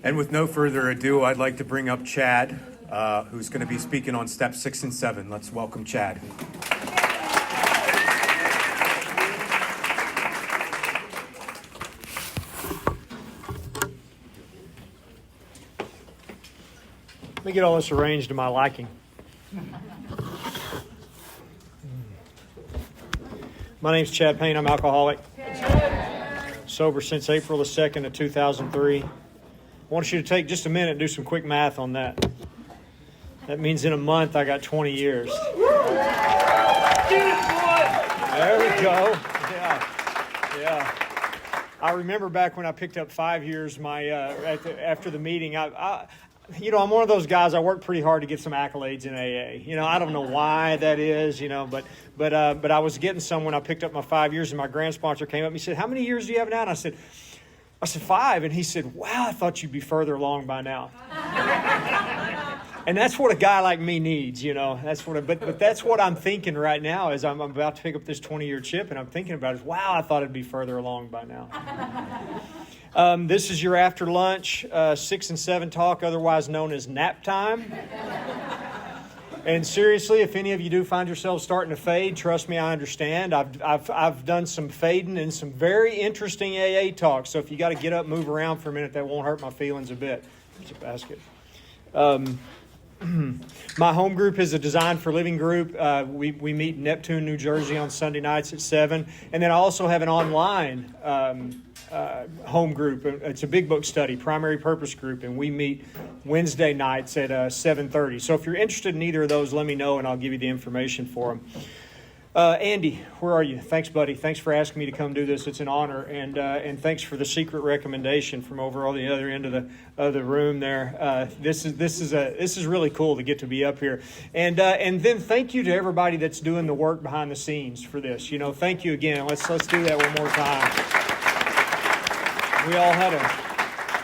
And with no further ado, I'd like to bring up Chad, who's going to be speaking on steps 6 and 7. Let's welcome Chad. Let me get all this arranged to my liking. My name's Chad Payne. I'm alcoholic. Sober since April the 2nd of 2003. I want you to take just a minute and do some quick math on that. That means in a month I got 20 years. There we go. Yeah. I remember back when I picked up 5 years. After the meeting, I'm one of those guys. I work pretty hard to get some accolades in AA. I don't know why that is. But I was getting some when I picked up my 5 years, and my grand sponsor came up and he said, "How many years do you have now?" And I said 5. And he said, "Wow, I thought you'd be further along by now." And that's what a guy like me needs, But that's what I'm thinking right now as I'm about to pick up this 20-year chip, and I'm thinking about it. Wow, I thought it'd be further along by now. This is your after lunch 6 and 7 talk, otherwise known as nap time. And seriously, if any of you do find yourselves starting to fade, trust me, I understand. I've done some fading and some very interesting AA talks. So if you got to get up, move around for a minute, that won't hurt my feelings a bit. It's a basket. My home group is a Design for Living group. We meet in Neptune, New Jersey on Sunday nights at 7. And then I also have an online home group. It's a big book study, primary purpose group, and we meet Wednesday nights at 7:30. So if you're interested in either of those, let me know and I'll give you the information for them. Andy, where are you? Thanks, buddy. Thanks for asking me to come do this. It's an honor, and thanks for the secret recommendation from over on the other end of the room there. This is really cool to get to be up here, and then thank you to everybody that's doing the work behind the scenes for this. Thank you again. Let's do that one more time.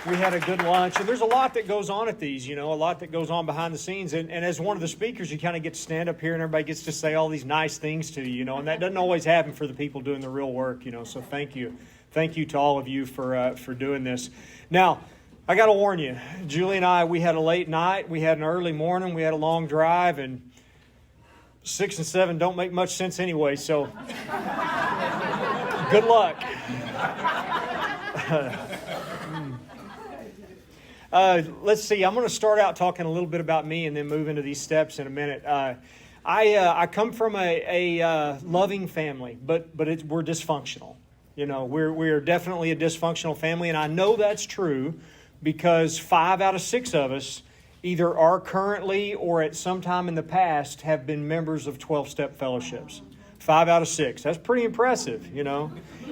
We had a good lunch, and there's a lot that goes on at these, a lot that goes on behind the scenes. And as one of the speakers, you kind of get to stand up here and everybody gets to say all these nice things to you, and that doesn't always happen for the people doing the real work, so thank you. Thank you to all of you for doing this. Now, I got to warn you, Julie and I, we had a late night, we had an early morning, we had a long drive, and 6 and 7 don't make much sense anyway, so good luck. Let's see. I'm going to start out talking a little bit about me and then move into these steps in a minute. I come from a loving family, but we're dysfunctional. We're definitely a dysfunctional family, and I know that's true because 5 out of 6 of us either are currently or at some time in the past have been members of 12-step fellowships. 5 out of 6. That's pretty impressive,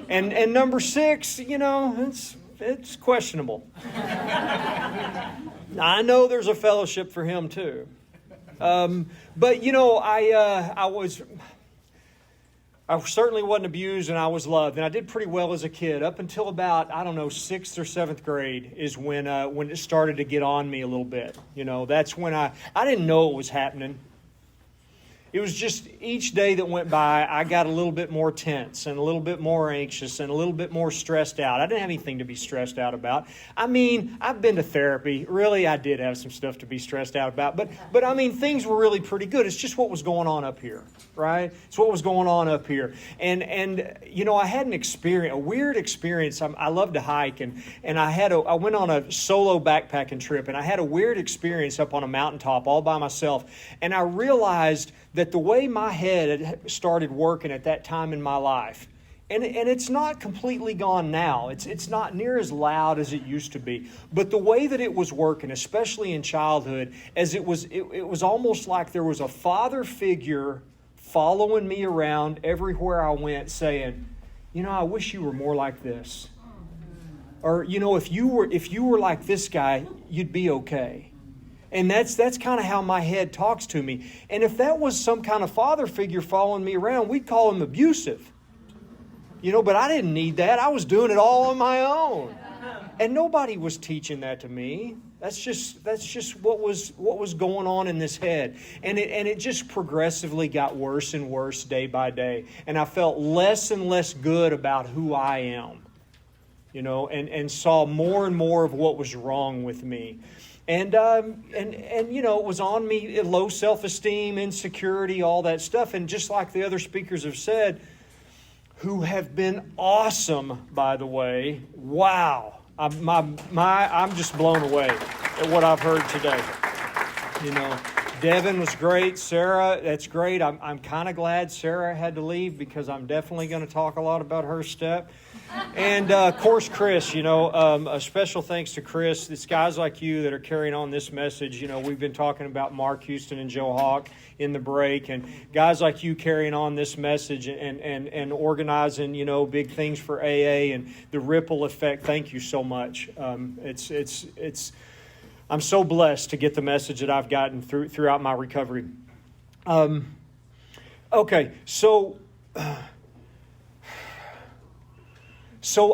And number 6, it's questionable. I know there's a fellowship for him too. But I certainly wasn't abused, and I was loved, and I did pretty well as a kid up until about 6th or 7th grade is when it started to get on me a little bit. That's when I didn't know it was happening. It was just each day that went by, I got a little bit more tense and a little bit more anxious and a little bit more stressed out. I didn't have anything to be stressed out about. I've been to therapy. Really, I did have some stuff to be stressed out about. But things were really pretty good. It's just what was going on up here, right? It's what was going on up here. And I had a weird experience. I love to hike, and I went on a solo backpacking trip, and I had a weird experience up on a mountaintop all by myself. And I realized that the way my head had started working at that time in my life, and it's not completely gone now. It's not near as loud as it used to be. But the way that it was working, especially in childhood, as it was almost like there was a father figure following me around everywhere I went, saying, I wish you were more like this. Or, if you were like this guy, you'd be okay. And that's kind of how my head talks to me. And if that was some kind of father figure following me around, we'd call him abusive. But I didn't need that. I was doing it all on my own. And nobody was teaching that to me. That's just what was going on in this head. And it just progressively got worse and worse day by day. And I felt less and less good about who I am. and saw more and more of what was wrong with me. And it was on me, low self-esteem, insecurity, all that stuff. And just like the other speakers have said, who have been awesome, by the way, wow. I'm just blown away at what I've heard today. Devin was great. Sarah, that's great. I'm kind of glad Sarah had to leave because I'm definitely going to talk a lot about her step. And, of course, Chris, a special thanks to Chris. It's guys like you that are carrying on this message. We've been talking about Mark Houston and Joe Hawk in the break, and guys like you carrying on this message and organizing, big things for AA and the ripple effect. Thank you so much. I'm so blessed to get the message that I've gotten throughout my recovery. Okay, so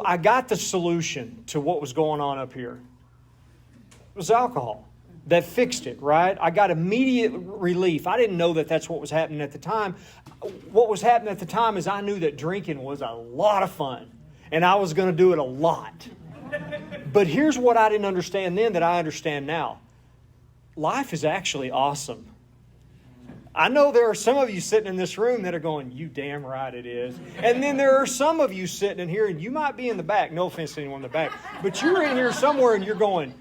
I got the solution to what was going on up here. It was alcohol that fixed it, right? I got immediate relief. I didn't know that that's what was happening at the time. What was happening at the time is I knew that drinking was a lot of fun, and I was going to do it a lot. But here's what I didn't understand then that I understand now. Life is actually awesome. I know there are some of you sitting in this room that are going, you damn right it is. And then there are some of you sitting in here, and you might be in the back. No offense to anyone in the back. But you're in here somewhere and you're going,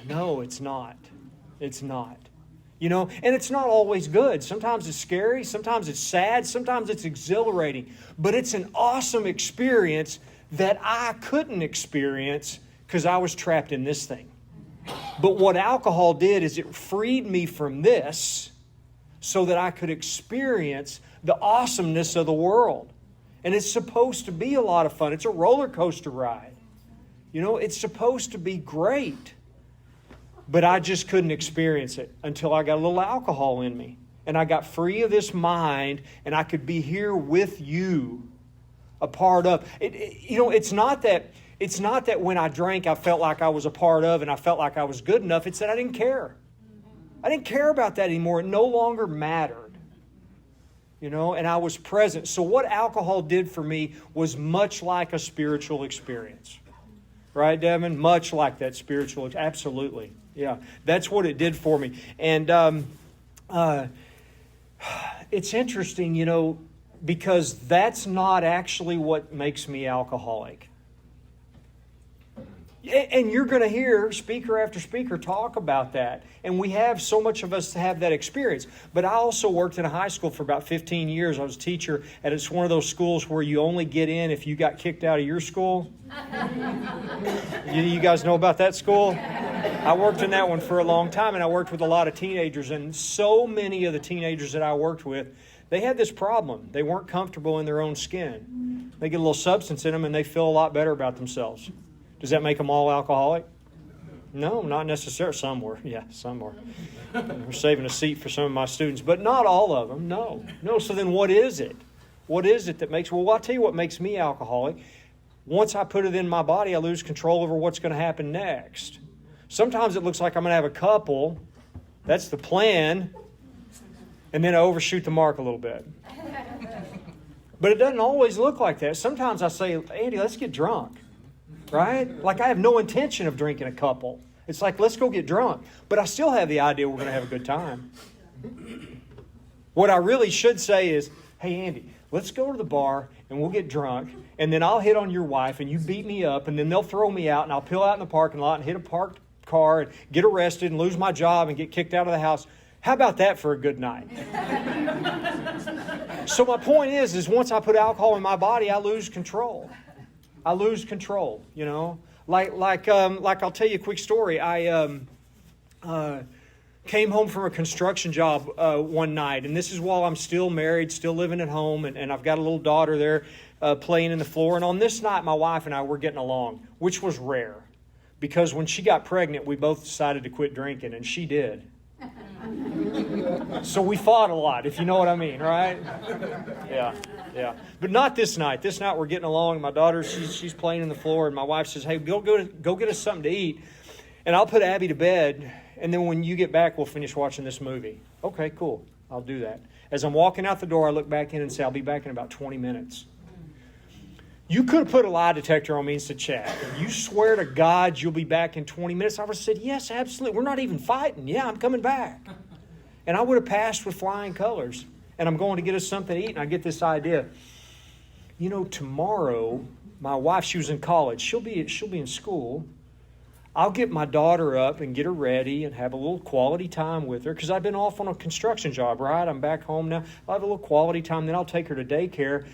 no, it's not. It's not. And it's not always good. Sometimes it's scary. Sometimes it's sad. Sometimes it's exhilarating. But it's an awesome experience that I couldn't experience because I was trapped in this thing. But what alcohol did is it freed me from this so that I could experience the awesomeness of the world. And it's supposed to be a lot of fun. It's a roller coaster ride. It's supposed to be great. But I just couldn't experience it until I got a little alcohol in me. And I got free of this mind, and I could be here with you, a part of. It's not that when I drank I felt like I was a part of and I felt like I was good enough. It's that I didn't care. I didn't care about that anymore. It no longer mattered. And I was present. So what alcohol did for me was much like a spiritual experience. Right, Devin? Much like that spiritual. Absolutely. Yeah. That's what it did for me. And it's interesting, because that's not actually what makes me alcoholic. And you're going to hear speaker after speaker talk about that. And we have, so much of us have that experience. But I also worked in a high school for about 15 years. I was a teacher, and it's one of those schools where you only get in if you got kicked out of your school. You guys know about that school? I worked in that one for a long time, and I worked with a lot of teenagers. And so many of the teenagers that I worked with, they had this problem. They weren't comfortable in their own skin. They get a little substance in them, and they feel a lot better about themselves. Does that make them all alcoholic? No, not necessarily. Some were. Yeah, some were. We're saving a seat for some of my students, but not all of them. No. So then what is it? What is it that makes... Well, I'll tell you what makes me alcoholic. Once I put it in my body, I lose control over what's going to happen next. Sometimes it looks like I'm going to have a couple. That's the plan. And then I overshoot the mark a little bit. But it doesn't always look like that. Sometimes I say, Andy, let's get drunk. Right? Like I have no intention of drinking a couple. It's like, let's go get drunk. But I still have the idea we're going to have a good time. What I really should say is, hey, Andy, let's go to the bar and we'll get drunk. And then I'll hit on your wife and you beat me up. And then they'll throw me out and I'll peel out in the parking lot and hit a parked car and get arrested and lose my job and get kicked out of the house. How about that for a good night? So my point is once I put alcohol in my body, I lose control. I lose control, Like I'll tell you a quick story. I came home from a construction job one night, and this is while I'm still married, still living at home, and I've got a little daughter there playing in the floor. And on this night, my wife and I were getting along, which was rare, because when she got pregnant, we both decided to quit drinking, and she did. So we fought a lot, if you know what I mean, right? Yeah. But not this night. This night we're getting along. My daughter, she's playing in the floor, and my wife says, hey, go get us something to eat, and I'll put Abby to bed, and then when you get back, we'll finish watching this movie. Okay, cool. I'll do that. As I'm walking out the door, I look back in and say, I'll be back in about 20 minutes. You could have put a lie detector on me and said, Chad, you swear to God you'll be back in 20 minutes? I would have said, yes, absolutely. We're not even fighting. Yeah, I'm coming back. And I would have passed with flying colors. And I'm going to get us something to eat, and I get this idea. You know, tomorrow, my wife, she was in college. She'll be in school. I'll get my daughter up and get her ready and have a little quality time with her because I've been off on a construction job, right? I'm back home now. I'll have a little quality time. Then I'll take her to daycare.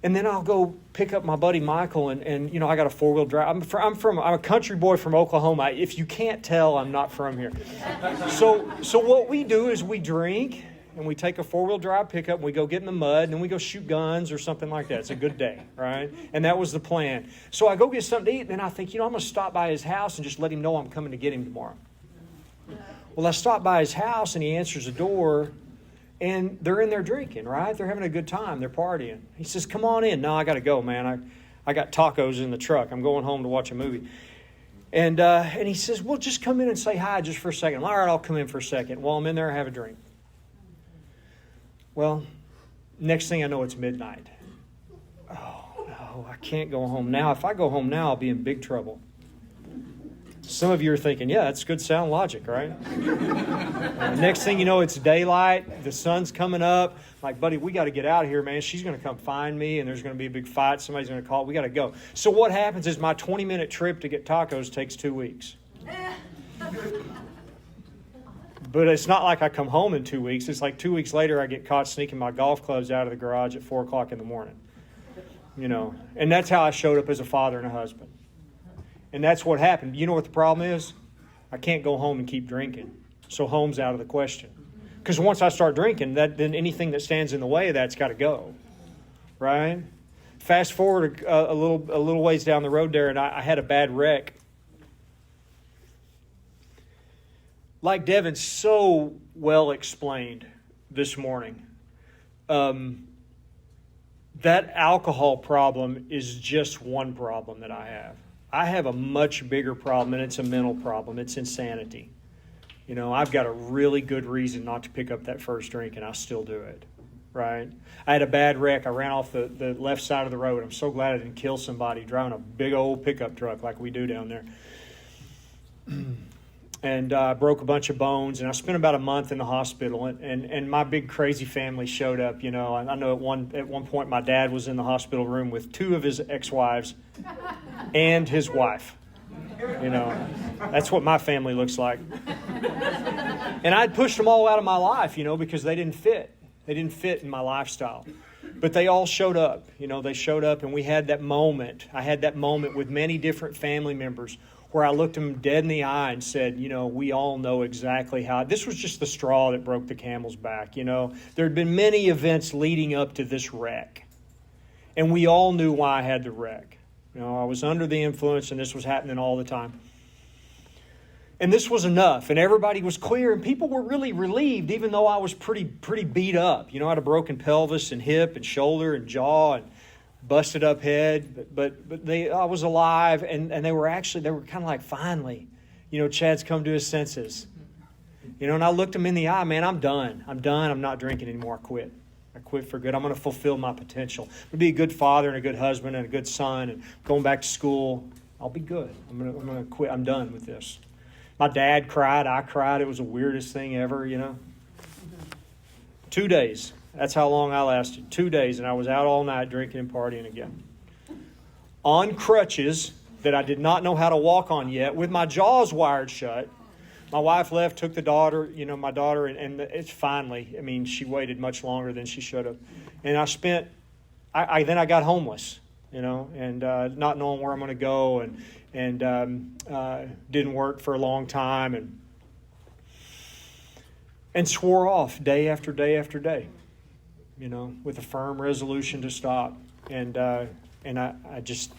And then I'll go pick up my buddy Michael, and you know, I got a four-wheel drive. I'm a country boy from Oklahoma. If you can't tell, I'm not from here. So what we do is we drink, and we take a four-wheel drive pickup, and we go get in the mud, and then we go shoot guns or something like that. It's a good day, right? And that was the plan. So I go get something to eat, and then I think, you know, I'm going to stop by his house and just let him know I'm coming to get him tomorrow. Well, I stop by his house, and he answers the door, and they're in there drinking, right? They're having a good time. They're partying. He says, come on in. No, I got to go, man. I got tacos in the truck. I'm going home to watch a movie. And he says, well, just come in and say hi just for a second. All right, I'll come in for a second. While I'm in there, I have a drink. Well, next thing I know, it's midnight. Oh, no, I can't go home now. If I go home now, I'll be in big trouble. Some of you are thinking, yeah, that's good sound logic, right? Next thing you know, it's daylight. The sun's coming up. Like, buddy, we got to get out of here, man. She's going to come find me, and there's going to be a big fight. Somebody's going to call. We got to go. So what happens is my 20-minute trip to get tacos takes 2 weeks. But it's not like I come home in 2 weeks. It's like 2 weeks later I get caught sneaking my golf clubs out of the garage at 4 o'clock in the morning. You know, and that's how I showed up as a father and a husband. And that's what happened. You know what the problem is? I can't go home and keep drinking. So home's out of the question. Because once I start drinking, then anything that stands in the way of that's got to go. Right? Fast forward a little ways down the road there, and I had a bad wreck. Like Devin so well explained this morning, that alcohol problem is just one problem that I have. I have a much bigger problem, and it's a mental problem. It's insanity. You know, I've got a really good reason not to pick up that first drink, and I still do it, right? I had a bad wreck. I ran off the left side of the road. I'm so glad I didn't kill somebody driving a big old pickup truck like we do down there. And I broke a bunch of bones, and I spent about a month in the hospital. And my big crazy family showed up. You know, I know at one point my dad was in the hospital room with 2 of his ex-wives and his wife. You know, that's what my family looks like. And I'd pushed them all out of my life, you know, because they didn't fit. They didn't fit in my lifestyle. But they all showed up. You know, they showed up, and we had that moment. I had that moment with many different family members where I looked them dead in the eye and said, you know, we all know exactly how. This was just the straw that broke the camel's back, you know. There had been many events leading up to this wreck. And we all knew why I had the wreck. You know, I was under the influence, and this was happening all the time. And this was enough, and everybody was clear, and people were really relieved, even though I was pretty beat up. You know, I had a broken pelvis and hip and shoulder and jaw and busted up head, but I was alive, and they were kind of like, finally, you know, Chad's come to his senses. You know, and I looked him in the eye, man, I'm done. I'm not drinking anymore. I quit for good. I'm going to fulfill my potential. I'm going to be a good father and a good husband and a good son, and going back to school, I'll be good. I'm going to quit. I'm done with this. My dad cried. I cried. It was the weirdest thing ever, you know. 2 days. That's how long I lasted. 2 days, and I was out all night drinking and partying again. On crutches that I did not know how to walk on yet, with my jaws wired shut. My wife left, took the daughter, you know, my daughter, and it's finally, I mean, she waited much longer than she should have. And then I got homeless, you know, and not knowing where I'm going to go, and didn't work for a long time, and swore off day after day after day. You know, with a firm resolution to stop. And I just,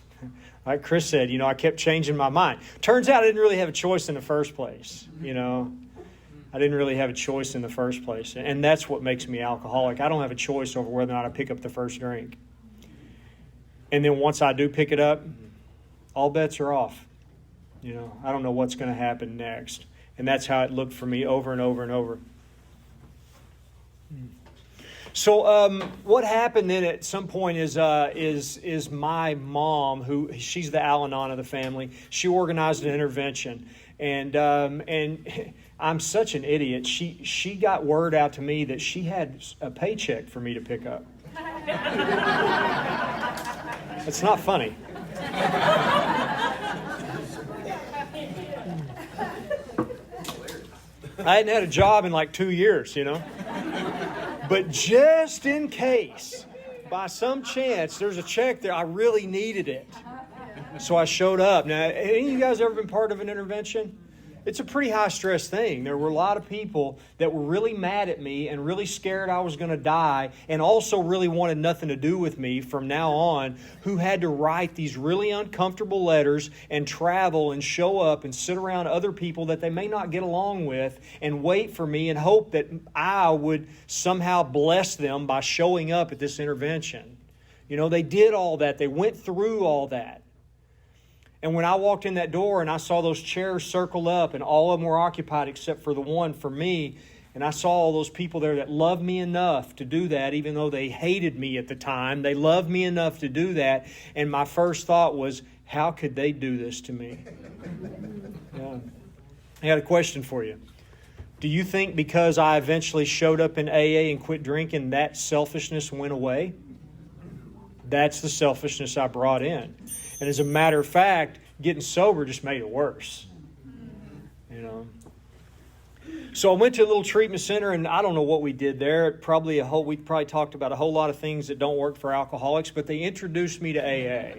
like Chris said, you know, I kept changing my mind. Turns out I didn't really have a choice in the first place, you know. I didn't really have a choice in the first place. And that's what makes me alcoholic. I don't have a choice over whether or not I pick up the first drink. And then once I do pick it up, all bets are off. You know, I don't know what's going to happen next. And that's how it looked for me over and over and over. So what happened then at some point is my mom, who she's the Al-Anon of the family. She organized an intervention, and I'm such an idiot. She got word out to me that she had a paycheck for me to pick up. It's not funny. I hadn't had a job in like 2 years, But just in case, by some chance, there's a check there, I really needed it. So I showed up. Now, any of you guys ever been part of an intervention? It's a pretty high-stress thing. There were a lot of people that were really mad at me and really scared I was going to die, and also really wanted nothing to do with me from now on, who had to write these really uncomfortable letters and travel and show up and sit around other people that they may not get along with and wait for me and hope that I would somehow bless them by showing up at this intervention. They did all that. They went through all that. And when I walked in that door and I saw those chairs circled up and all of them were occupied except for the one for me, and I saw all those people there that loved me enough to do that, even though they hated me at the time, they loved me enough to do that. And my first thought was, how could they do this to me? Yeah. I got a question for you. Do you think because I eventually showed up in AA and quit drinking, that selfishness went away? That's the selfishness I brought in. And as a matter of fact, getting sober just made it worse. So I went to a little treatment center, and I don't know what we did there. We probably talked about a whole lot of things that don't work for alcoholics, but they introduced me to AA.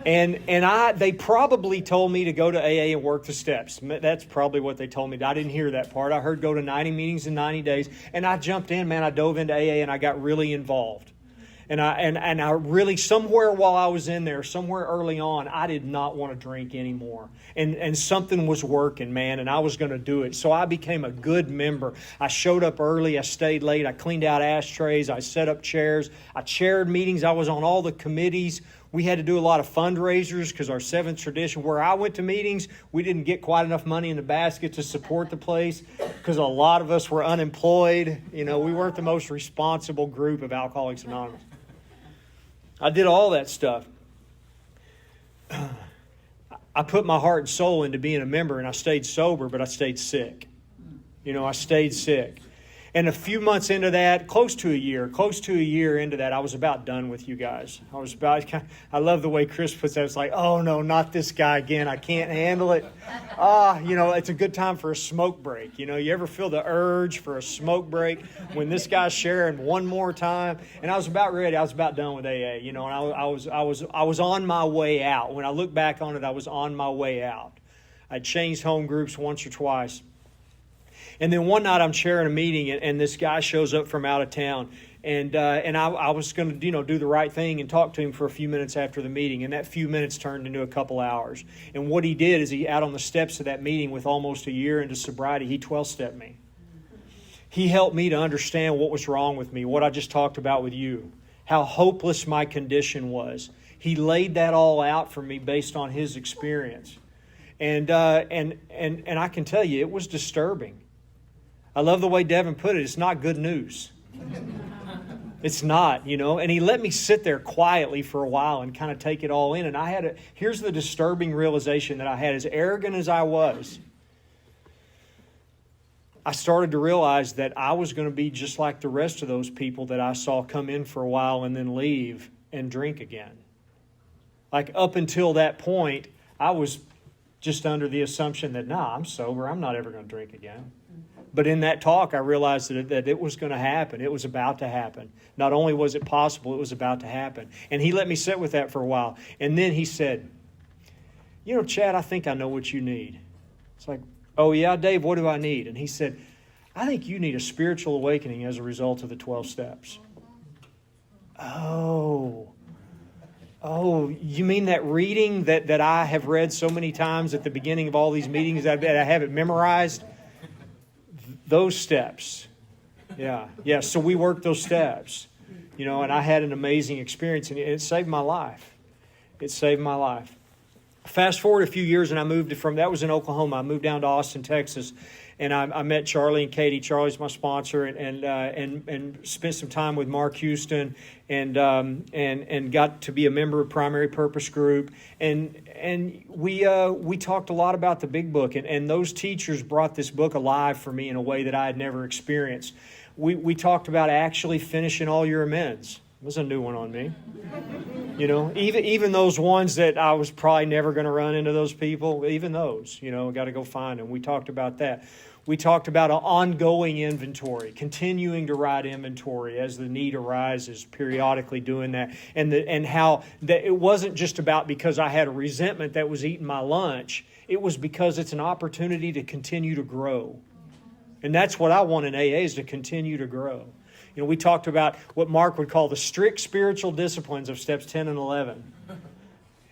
They probably told me to go to AA and work the steps. That's probably what they told me. I didn't hear that part. I heard go to 90 meetings in 90 days. And I jumped in, man. I dove into AA and I got really involved. And I really, somewhere while I was in there, somewhere early on, I did not want to drink anymore. And something was working, man, and I was going to do it. So I became a good member. I showed up early. I stayed late. I cleaned out ashtrays. I set up chairs. I chaired meetings. I was on all the committees. We had to do a lot of fundraisers because our seventh tradition, where I went to meetings, we didn't get quite enough money in the basket to support the place because a lot of us were unemployed. We weren't the most responsible group of Alcoholics Anonymous. I did all that stuff. I put my heart and soul into being a member, and I stayed sober, but I stayed sick. I stayed sick. And a few months into that, close to a year into that, I was about done with you guys. I love the way Chris puts that. It's like, oh no, not this guy again. I can't handle it. It's a good time for a smoke break. You ever feel the urge for a smoke break when this guy's sharing one more time? And I was about ready. I was about done with AA. And I was on my way out. When I look back on it, I was on my way out. I changed home groups once or twice. And then one night I'm chairing a meeting, and this guy shows up from out of town. And I was going to, do the right thing and talk to him for a few minutes after the meeting. And that few minutes turned into a couple hours. And what he did is he, out on the steps of that meeting with almost a year into sobriety, he 12-stepped me. He helped me to understand what was wrong with me, what I just talked about with you, how hopeless my condition was. He laid that all out for me based on his experience. And I can tell you, it was disturbing. I love the way Devin put it. It's not good news. It's not, And he let me sit there quietly for a while and kind of take it all in. And here's the disturbing realization that I had. As arrogant as I was, I started to realize that I was going to be just like the rest of those people that I saw come in for a while and then leave and drink again. Like up until that point, I was just under the assumption that, I'm sober. I'm not ever going to drink again. But in that talk, I realized that it was going to happen. It was about to happen. Not only was it possible, it was about to happen. And he let me sit with that for a while. And then he said, Chad, I think I know what you need. It's like, oh yeah, Dave, what do I need? And he said, I think you need a spiritual awakening as a result of the 12 steps. Oh, you mean that reading that I have read so many times at the beginning of all these meetings that I have it memorized? Those steps. Yeah. So we worked those steps, and I had an amazing experience, and it saved my life. It saved my life. Fast forward a few years, and I moved that was in Oklahoma. I moved down to Austin, Texas, and I met Charlie and Katie. Charlie's my sponsor, and spent some time with Mark Houston, and got to be a member of Primary Purpose Group, and we talked a lot about the Big Book, and those teachers brought this book alive for me in a way that I had never experienced. We talked about actually finishing all your amends. It was a new one on me. You know, even those ones that I was probably never going to run into those people, even those, got to go find them. We talked about that. We talked about an ongoing inventory, continuing to write inventory as the need arises, periodically doing that. And how that it wasn't just about because I had a resentment that was eating my lunch. It was because it's an opportunity to continue to grow. And that's what I want in AA, is to continue to grow. We talked about what Mark would call the strict spiritual disciplines of steps 10 and 11.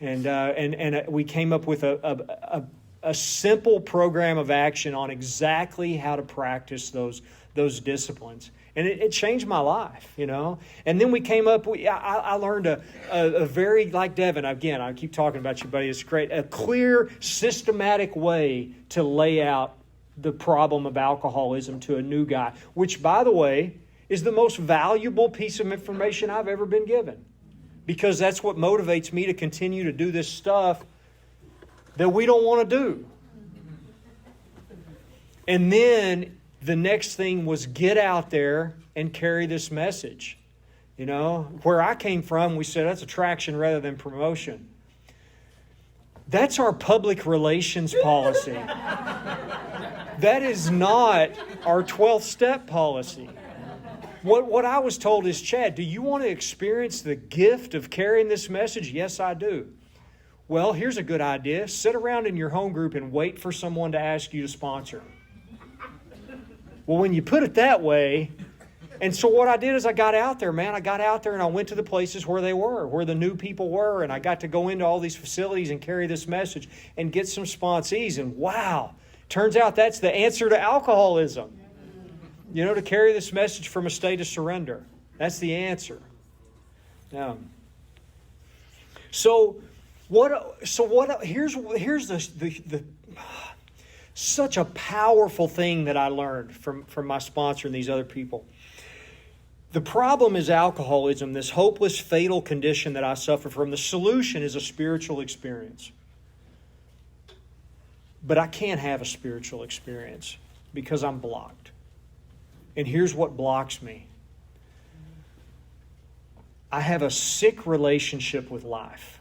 And we came up with a simple program of action on exactly how to practice those disciplines. And it changed my life, And then we came up, I learned a very, like Devin, again, I keep talking about you, buddy, it's great, a clear, systematic way to lay out the problem of alcoholism to a new guy, which, by the way, is the most valuable piece of information I've ever been given. Because that's what motivates me to continue to do this stuff that we don't want to do. And then the next thing was get out there and carry this message. Where I came from, we said that's attraction rather than promotion. That's our public relations policy. That is not our 12th step policy. What I was told is, Chad, do you want to experience the gift of carrying this message? Yes, I do. Well, here's a good idea. Sit around in your home group and wait for someone to ask you to sponsor. Well, when you put it that way, and so what I did is I got out there, man. I got out there and I went to the places where they were, where the new people were, and I got to go into all these facilities and carry this message and get some sponsees. And wow, turns out that's the answer to alcoholism. To carry this message from a state of surrender. That's the answer. Now, here's the such a powerful thing that I learned from my sponsor and these other people. The problem is alcoholism, this hopeless, fatal condition that I suffer from. The solution is a spiritual experience. But I can't have a spiritual experience because I'm blocked. And here's what blocks me. I have a sick relationship with life.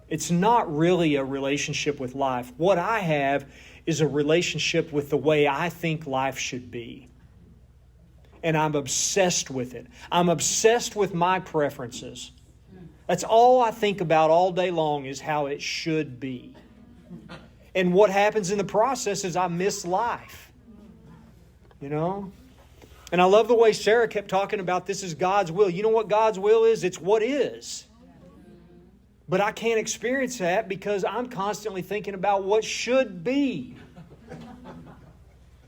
It's not really a relationship with life. What I have is a relationship with the way I think life should be. And I'm obsessed with it. I'm obsessed with my preferences. That's all I think about all day long, is how it should be. And what happens in the process is I miss life. And I love the way Sarah kept talking about this is God's will. You know what God's will is? It's what is. But I can't experience that because I'm constantly thinking about what should be.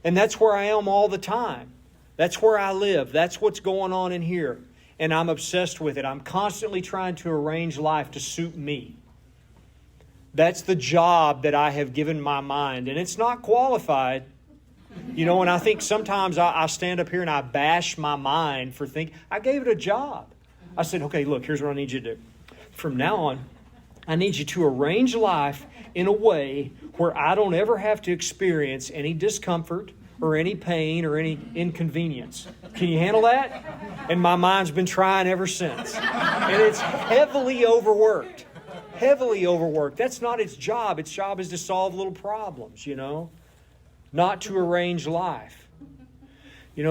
And that's where I am all the time. That's where I live. That's what's going on in here. And I'm obsessed with it. I'm constantly trying to arrange life to suit me. That's the job that I have given my mind. And it's not qualified. And I think sometimes I stand up here and I bash my mind for thinking. I gave it a job. I said, okay, look, here's what I need you to do. From now on, I need you to arrange life in a way where I don't ever have to experience any discomfort or any pain or any inconvenience. Can you handle that? And my mind's been trying ever since. And it's heavily overworked. Heavily overworked. That's not its job. Its job is to solve little problems, not to arrange life.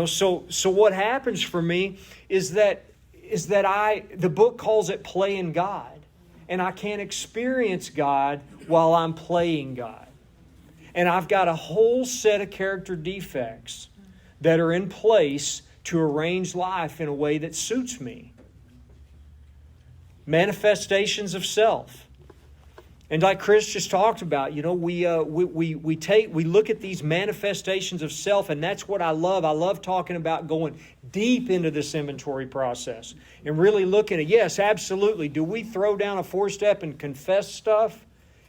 So what happens for me is that the book calls it playing God. And I can't experience God while I'm playing God. And I've got a whole set of character defects that are in place to arrange life in a way that suits me. Manifestations of self. And like Chris just talked about, we look at these manifestations of self, and that's what I love. I love talking about going deep into this inventory process and really looking at, yes, absolutely. Do we throw down a 4-step and confess stuff?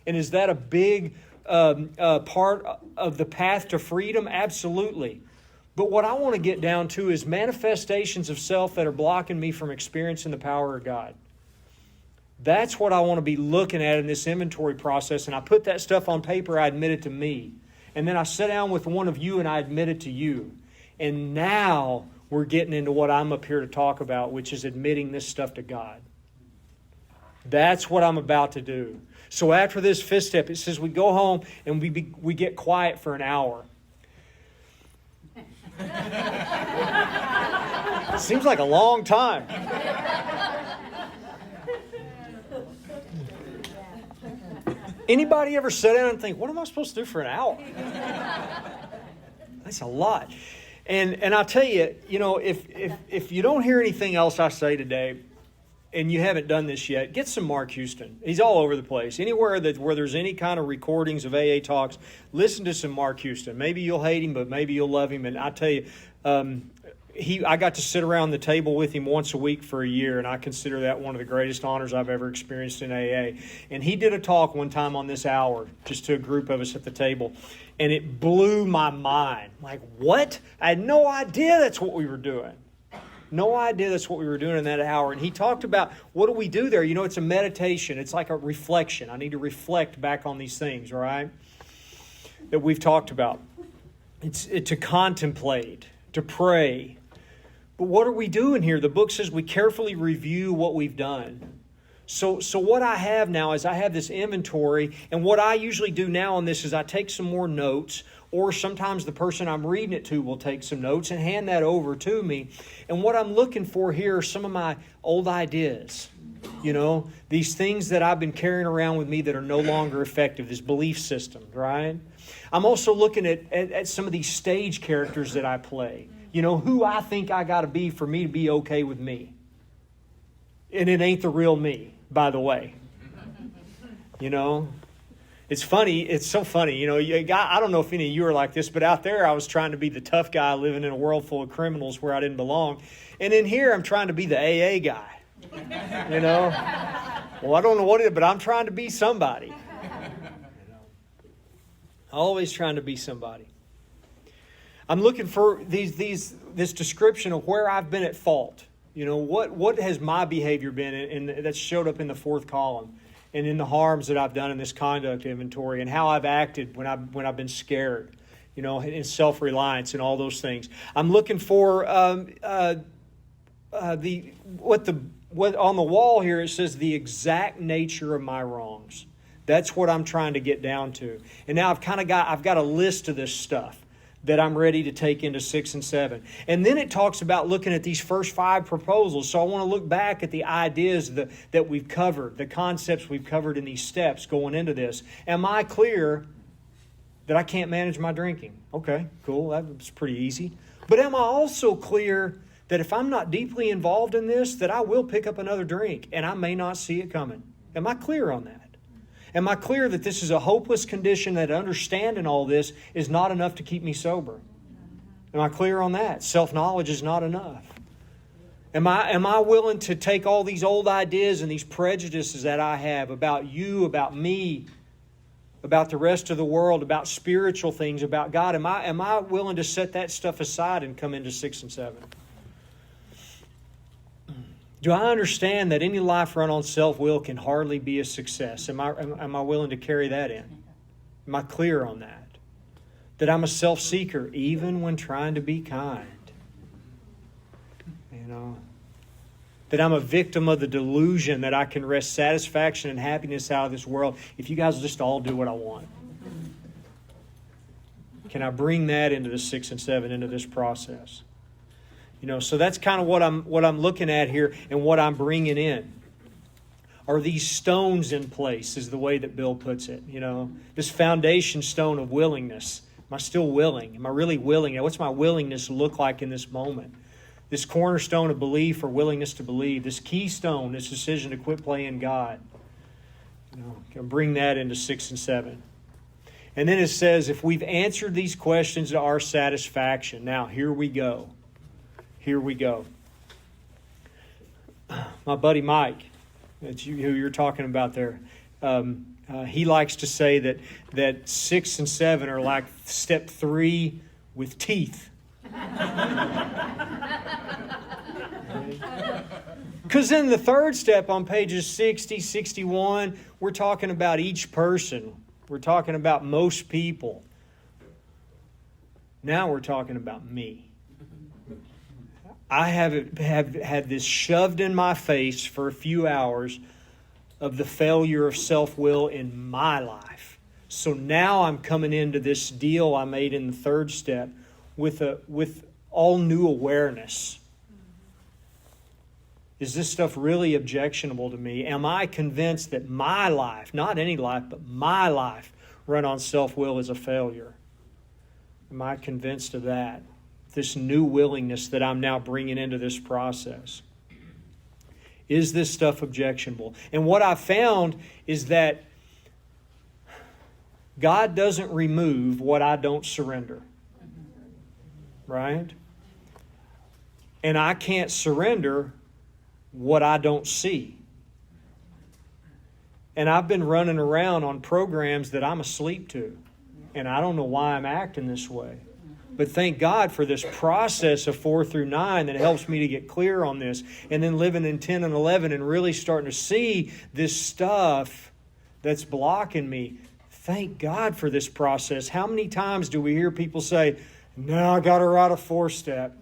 And is that a big part of the path to freedom? Absolutely. But what I want to get down to is manifestations of self that are blocking me from experiencing the power of God. That's what I want to be looking at in this inventory process. And I put that stuff on paper, I admit it to me. And then I sit down with one of you and I admit it to you. And now we're getting into what I'm up here to talk about, which is admitting this stuff to God. That's what I'm about to do. So after this fifth step, it says we go home and we get quiet for an hour. It seems like a long time. Anybody ever sit down and think, what am I supposed to do for an hour? That's a lot. And I'll tell you, if you don't hear anything else I say today, and you haven't done this yet, get some Mark Houston. He's all over the place. Anywhere where there's any kind of recordings of AA talks, listen to some Mark Houston. Maybe you'll hate him, but maybe you'll love him. And I tell you, I got to sit around the table with him once a week for a year, and I consider that one of the greatest honors I've ever experienced in AA. And he did a talk one time on this hour, just to a group of us at the table, and it blew my mind. Like, what? I had no idea that's what we were doing. No idea that's what we were doing in that hour. And he talked about, what do we do there? It's a meditation. It's like a reflection. I need to reflect back on these things, right? That we've talked about. It's to contemplate, to pray. But what are we doing here? The book says we carefully review what we've done. So what I have now is I have this inventory, and what I usually do now on this is I take some more notes, or sometimes the person I'm reading it to will take some notes and hand that over to me. And what I'm looking for here are some of my old ideas. These things that I've been carrying around with me that are no longer effective, this belief system, right? I'm also looking at some of these stage characters that I play. Who I think I got to be for me to be okay with me. And it ain't the real me, by the way. It's funny. It's so funny. I don't know if any of you are like this, but out there I was trying to be the tough guy living in a world full of criminals where I didn't belong. And in here I'm trying to be the AA guy. Well, I don't know what it is, but I'm trying to be somebody. Always trying to be somebody. I'm looking for this description of where I've been at fault. What has my behavior been, and that showed up in the fourth column, and in the harms that I've done in this conduct inventory, and how I've acted when I've been scared, in self-reliance and all those things. I'm looking for what on the wall here. It says the exact nature of my wrongs. That's what I'm trying to get down to. And now I've got a list of this stuff that I'm ready to take into 6 and 7. And then it talks about looking at these first 5 proposals. So I want to look back at the ideas that we've covered, the concepts we've covered in these steps going into this. Am I clear that I can't manage my drinking? Okay, cool. That's pretty easy. But am I also clear that if I'm not deeply involved in this, that I will pick up another drink and I may not see it coming? Am I clear on that? Am I clear that this is a hopeless condition, that understanding all this is not enough to keep me sober? Am I clear on that? Self-knowledge is not enough. Am I willing to take all these old ideas and these prejudices that I have about you, about me, about the rest of the world, about spiritual things, about God? Am I willing to set that stuff aside and come into 6 and 7? Do I understand that any life run on self-will can hardly be a success? Am I willing to carry that in? Am I clear on that? That I'm a self-seeker even when trying to be kind? That I'm a victim of the delusion that I can wrest satisfaction and happiness out of this world if you guys just all do what I want. Can I bring that into the 6 and 7, into this process? So that's kind of what I'm looking at here and what I'm bringing in. Are these stones in place, is the way that Bill puts it. This foundation stone of willingness. Am I still willing? Am I really willing? What's my willingness look like in this moment? This cornerstone of belief or willingness to believe. This keystone, this decision to quit playing God. Can bring that into 6 and 7. And then it says, if we've answered these questions to our satisfaction, now here we go. Here we go. My buddy Mike, that's who you're talking about there. He likes to say that 6 and 7 are like step 3 with teeth. Because in the third step on pages 60, 61, we're talking about each person. We're talking about most people. Now we're talking about me. I have had this shoved in my face for a few hours of the failure of self-will in my life. So now I'm coming into this deal I made in the third step with all new awareness. Is this stuff really objectionable to me? Am I convinced that my life, not any life, but my life run on self-will is a failure? Am I convinced of that? This new willingness that I'm now bringing into this process. Is this stuff objectionable? And what I found is that God doesn't remove what I don't surrender. Right? And I can't surrender what I don't see. And I've been running around on programs that I'm asleep to. And I don't know why I'm acting this way. But thank God for this process of 4 through 9 that helps me to get clear on this. And then living in 10 and 11 and really starting to see this stuff that's blocking me. Thank God for this process. How many times do we hear people say, "No, I got to write a 4-step"?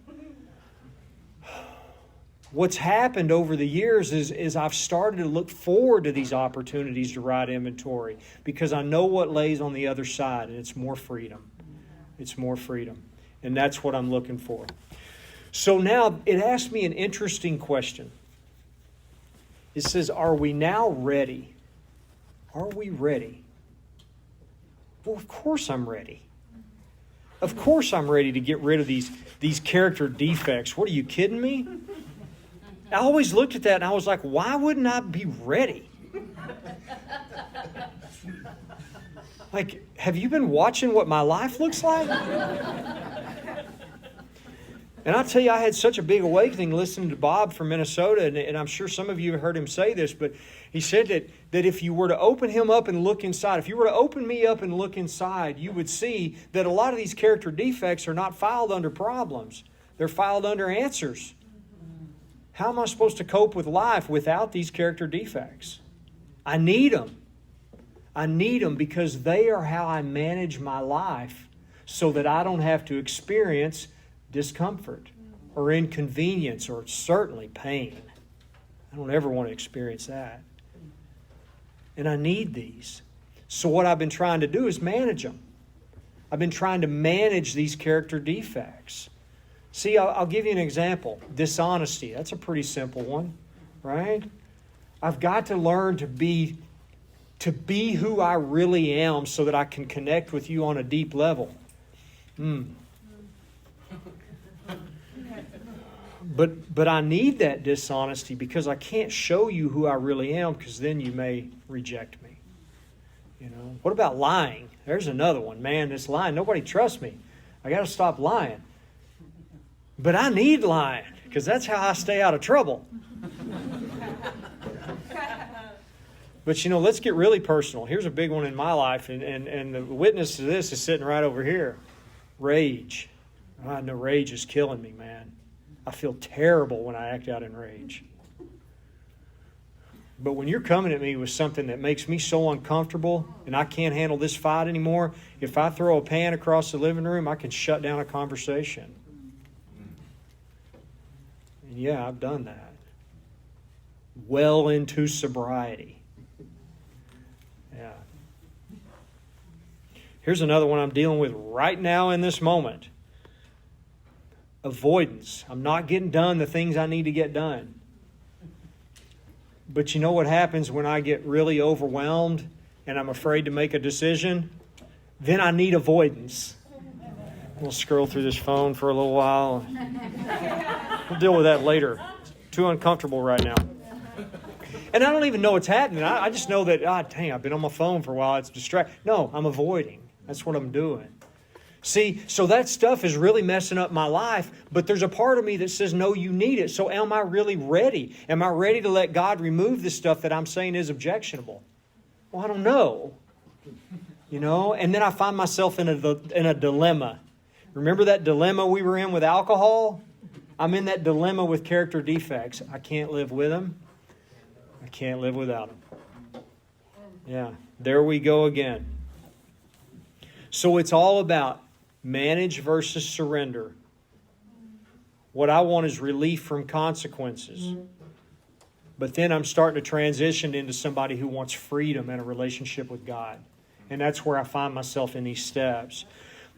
What's happened over the years is I've started to look forward to these opportunities to write inventory because I know what lays on the other side, and it's more freedom. It's more freedom. And that's what I'm looking for. So now it asks me an interesting question. It says, are we now ready? Are we ready? Well, of course I'm ready. Of course I'm ready to get rid of these character defects. What, are you kidding me? I always looked at that and I was like, why wouldn't I be ready? Like, have you been watching what my life looks like? And I'll tell you, I had such a big awakening listening to Bob from Minnesota, and I'm sure some of you have heard him say this, but he said that if you were to open him up and look inside, if you were to open me up and look inside, you would see that a lot of these character defects are not filed under problems. They're filed under answers. How am I supposed to cope with life without these character defects? I need them. I need them because they are how I manage my life so that I don't have to experience discomfort or inconvenience or certainly pain. I don't ever want to experience that. And I need these. So what I've been trying to do is manage them. I've been trying to manage these character defects. See, I'll give you an example. Dishonesty. That's a pretty simple one, right? I've got to learn to be who I really am so that I can connect with you on a deep level. But I need that dishonesty because I can't show you who I really am because then you may reject me. You know, what about lying? There's another one. Man, this lying, nobody trusts me. I got to stop lying. But I need lying because that's how I stay out of trouble. But, you know, let's get really personal. Here's a big one in my life, and the witness to this is sitting right over here. Rage. I know rage is killing me, man. I feel terrible when I act out in rage. But when you're coming at me with something that makes me so uncomfortable and I can't handle this fight anymore, if I throw a pan across the living room, I can shut down a conversation. And yeah, I've done that. Well into sobriety. Yeah. Here's another one I'm dealing with right now in this moment. Avoidance. I'm not getting done the things I need to get done. But you know what happens when I get really overwhelmed and I'm afraid to make a decision? Then I need avoidance. We'll scroll through this phone for a little while. We'll deal with that later. Too uncomfortable right now. And I don't even know what's happening. I just know that, dang, I've been on my phone for a while. It's distracting. No, I'm avoiding. That's what I'm doing. See, so that stuff is really messing up my life, but there's a part of me that says, no, you need it. So am I really ready? Am I ready to let God remove the stuff that I'm saying is objectionable? Well, I don't know. And then I find myself in a dilemma. Remember that dilemma we were in with alcohol? I'm in that dilemma with character defects. I can't live with them. I can't live without them. Yeah, there we go again. So it's all about manage versus surrender. What I want is relief from consequences. But then I'm starting to transition into somebody who wants freedom and a relationship with God. And that's where I find myself in these steps.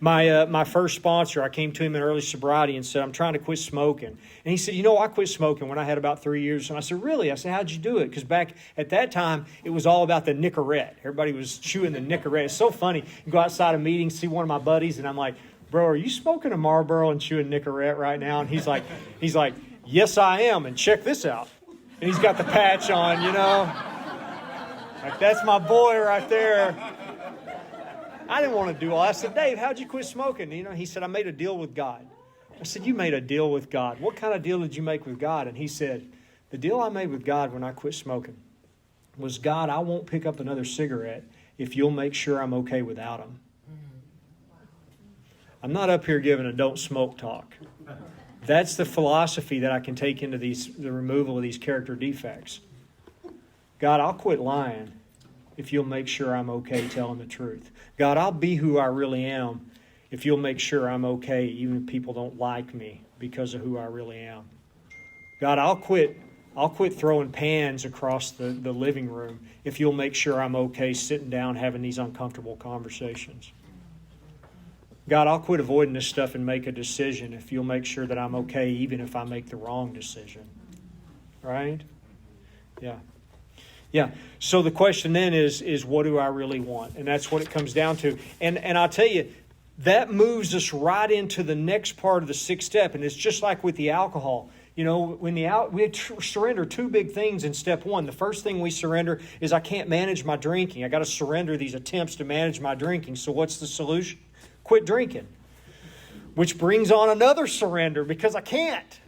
My first sponsor, I came to him in early sobriety and said, I'm trying to quit smoking. And he said, I quit smoking when I had about 3 years. And I said, really? I said, how'd you do it? Because back at that time, it was all about the Nicorette. Everybody was chewing the Nicorette. It's so funny. You go outside a meeting, see one of my buddies, and I'm like, bro, are you smoking a Marlboro and chewing Nicorette right now? And he's like, yes, I am. And check this out. And he's got the patch on, Like, that's my boy right there. I didn't want to do all that. I said, Dave, how'd you quit smoking? He said, I made a deal with God. I said, you made a deal with God. What kind of deal did you make with God? And he said, the deal I made with God when I quit smoking was, God, I won't pick up another cigarette if you'll make sure I'm okay without them. I'm not up here giving a don't smoke talk. That's the philosophy that I can take into the removal of these character defects. God, I'll quit lying if you'll make sure I'm okay telling the truth. God, I'll be who I really am if you'll make sure I'm okay even if people don't like me because of who I really am. God, I'll quit throwing pans across the living room if you'll make sure I'm okay sitting down having these uncomfortable conversations. God, I'll quit avoiding this stuff and make a decision if you'll make sure that I'm okay even if I make the wrong decision. Right? Yeah. So the question then is what do I really want? And that's what it comes down to. And I'll tell you, that moves us right into the next part of the sixth step. And it's just like with the alcohol. When we surrender two big things in step one. The first thing we surrender is I can't manage my drinking. I got to surrender these attempts to manage my drinking. So what's the solution? Quit drinking. Which brings on another surrender because I can't.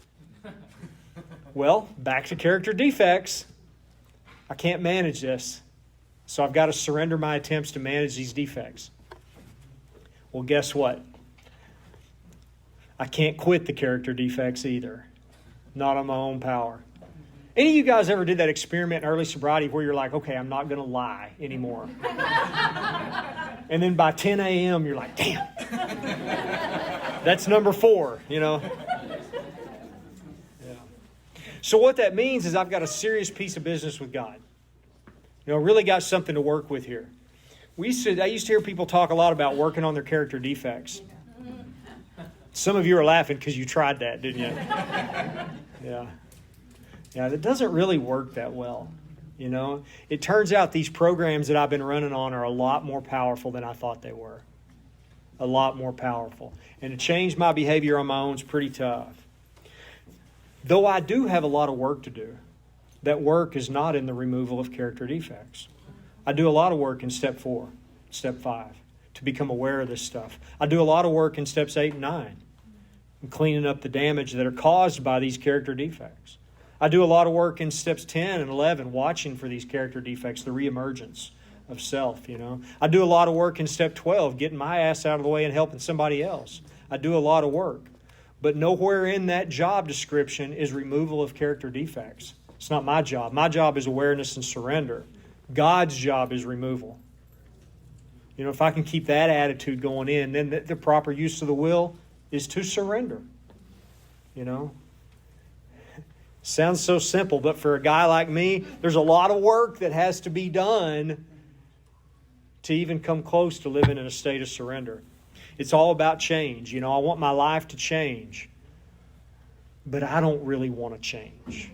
Well, back to character defects. I can't manage this. So I've got to surrender my attempts to manage these defects. Well, guess what? I can't quit the character defects either. Not on my own power. Any of you guys ever did that experiment in early sobriety where you're like, okay, I'm not going to lie anymore. And then by 10 a.m., you're like, damn. That's number 4, Yeah. So what that means is I've got a serious piece of business with God. Really got something to work with here. I used to hear people talk a lot about working on their character defects. Some of you are laughing because you tried that, didn't you? Yeah. Yeah, that doesn't really work that well. It turns out these programs that I've been running on are a lot more powerful than I thought they were. A lot more powerful. And to change my behavior on my own is pretty tough. Though I do have a lot of work to do. That work is not in the removal of character defects. I do a lot of work in step 4, step 5, to become aware of this stuff. I do a lot of work in steps 8 and 9, in cleaning up the damage that are caused by these character defects. I do a lot of work in steps 10 and 11, watching for these character defects, the reemergence of self, I do a lot of work in step 12, getting my ass out of the way and helping somebody else. I do a lot of work. But nowhere in that job description is removal of character defects. It's not my job. My job is awareness and surrender. God's job is removal. If I can keep that attitude going in, then the proper use of the will is to surrender. Sounds so simple, but for a guy like me, there's a lot of work that has to be done to even come close to living in a state of surrender. It's all about change. I want my life to change, but I don't really want to change.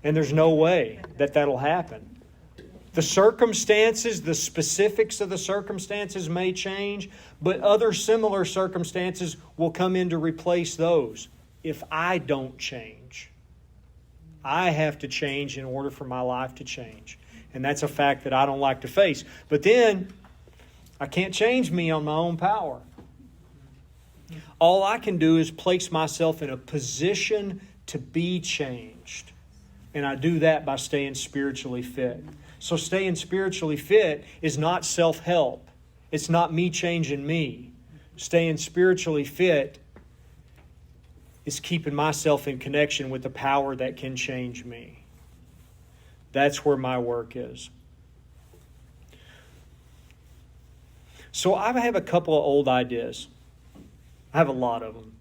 And there's no way that that'll happen. The circumstances, the specifics of the circumstances may change, but other similar circumstances will come in to replace those if I don't change. I have to change in order for my life to change. And that's a fact that I don't like to face. But then, I can't change me on my own power. All I can do is place myself in a position to be changed. And I do that by staying spiritually fit. So staying spiritually fit is not self-help. It's not me changing me. Staying spiritually fit is keeping myself in connection with the power that can change me. That's where my work is. So I have a couple of old ideas. I have a lot of them.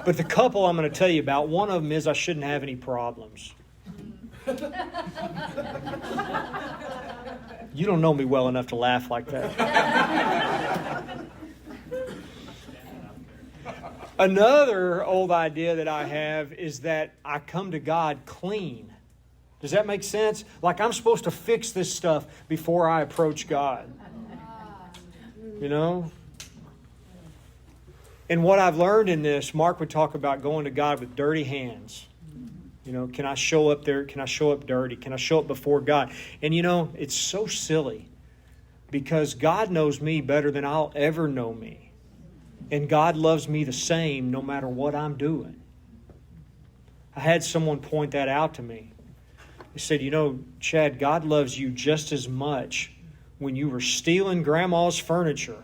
But the couple I'm going to tell you about, one of them is I shouldn't have any problems. You don't know me well enough to laugh like that. Another old idea that I have is that I come to God clean. Does that make sense? Like I'm supposed to fix this stuff before I approach God. You know? And what I've learned in this, Mark would talk about going to God with dirty hands. You know, can I show up there? Can I show up dirty? Can I show up before God? And you know, it's so silly because God knows me better than I'll ever know me. And God loves me the same no matter what I'm doing. I had someone point that out to me. They said, you know, Chad, God loves you just as much when you were stealing grandma's furniture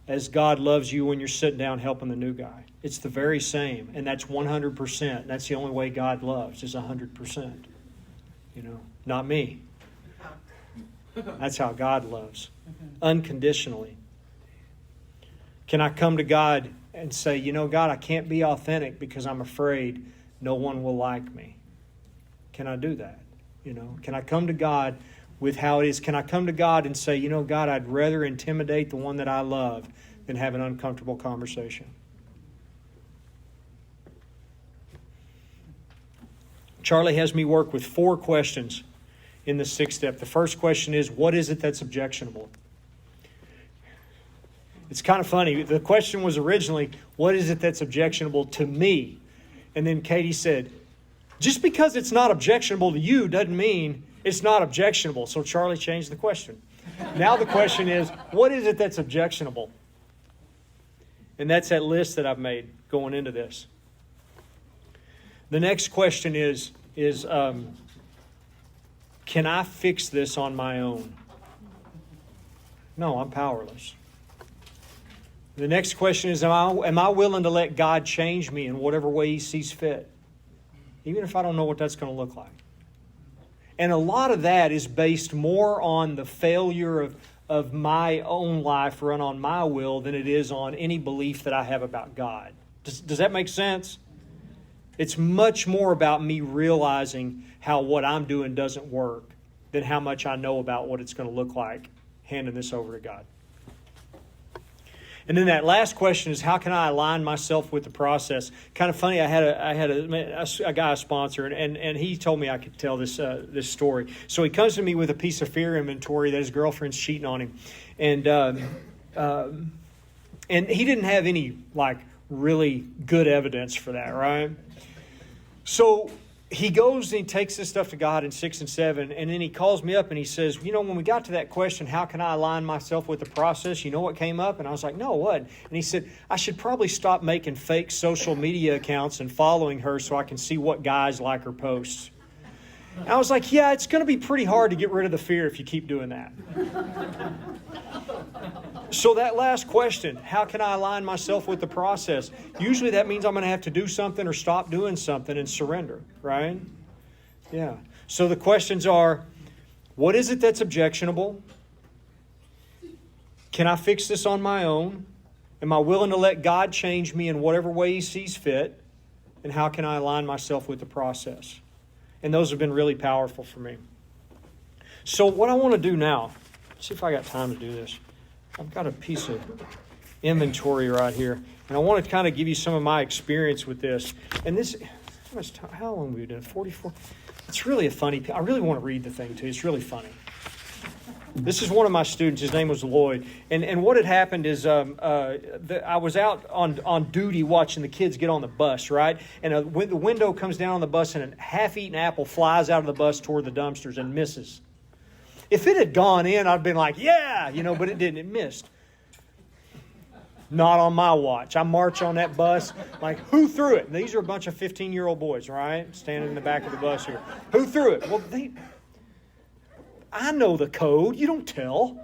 as God loves you when you're sitting down helping the new guy. It's the very same, and that's 100%. That's the only way God loves is 100%. You know, not me. That's how God loves, unconditionally. Can I come to God and say, you know, God, I can't be authentic because I'm afraid no one will like me? Can I do that? You know, can I come to God with how it is? Can I come to God and say, you know, God, I'd rather intimidate the one that I love than have an uncomfortable conversation? Charlie has me work with 4 questions in the 6th step. The first question is, what is it that's objectionable? It's kind of funny. The question was originally, what is it that's objectionable to me? And then Katie said, just because it's not objectionable to you doesn't mean it's not objectionable. So Charlie changed the question. Now the question is, what is it that's objectionable? And that's that list that I've made going into this. The next question is can I fix this on my own? No, I'm powerless. The next question is, am I willing to let God change me in whatever way He sees fit? Even if I don't know what that's going to look like. And a lot of that is based more on the failure of my own life run on my will than it is on any belief that I have about God. Does that make sense? It's much more about me realizing how what I'm doing doesn't work than how much I know about what it's going to look like handing this over to God. And then that last question is, how can I align myself with the process? Kind of funny, I had a guy, a sponsor, and he told me I could tell this story. So he comes to me with a piece of fear inventory that his girlfriend's cheating on him. And he didn't have any, really good evidence for that, right? So he goes and he takes this stuff to God in 6 and 7, and then he calls me up and he says, you know, when we got to that question, how can I align myself with the process? You know what came up? And I was like, no, what? And he said, I should probably stop making fake social media accounts and following her so I can see what guys like her posts. And I was like, yeah, it's going to be pretty hard to get rid of the fear if you keep doing that. So that last question, how can I align myself with the process? Usually that means I'm going to have to do something or stop doing something and surrender, right? Yeah. So the questions are, what is it that's objectionable? Can I fix this on my own? Am I willing to let God change me in whatever way He sees fit? And how can I align myself with the process? And those have been really powerful for me. So what I want to do now, let's see if I got time to do this. I've got a piece of inventory right here. And I want to kind of give you some of my experience with this. And this, how long have we done? 44? It's really a funny, I really want to read the thing too. It's really funny. This is one of my students. His name was Lloyd. And what had happened is I was out on duty watching the kids get on the bus, right? And the window comes down on the bus and a half-eaten apple flies out of the bus toward the dumpsters and misses. If it had gone in, I'd been like, yeah, but it didn't. It missed. Not on my watch. I march on that bus like, who threw it? And these are a bunch of 15-year-old boys, right? Standing in the back of the bus here. Who threw it? Well, I know the code. You don't tell.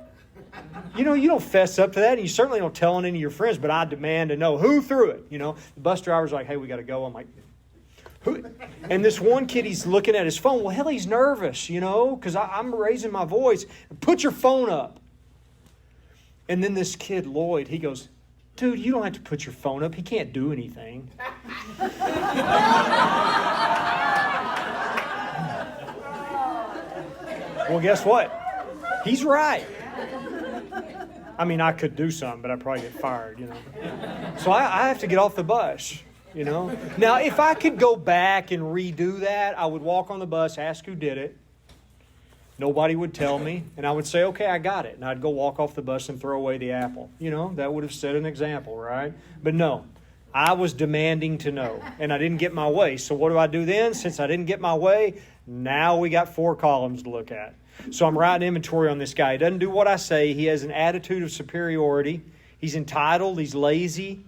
You don't fess up to that, and you certainly don't tell on any of your friends, but I demand to know who threw it. The bus driver's like, hey, we got to go. I'm like, who? And this one kid, he's looking at his phone. Well, hell, he's nervous, because I'm raising my voice. Put your phone up. And then this kid, Lloyd, he goes, dude, you don't have to put your phone up. He can't do anything. Well, guess what? He's right. I mean, I could do something, but I'd probably get fired, So I have to get off the bus, Now, if I could go back and redo that, I would walk on the bus, ask who did it. Nobody would tell me, and I would say, okay, I got it. And I'd go walk off the bus and throw away the apple. That would have set an example, right? But no, I was demanding to know, and I didn't get my way. So what do I do then? Since I didn't get my way, now we got 4 columns to look at. So I'm writing inventory on this guy. He doesn't do what I say. He has an attitude of superiority. He's entitled. He's lazy.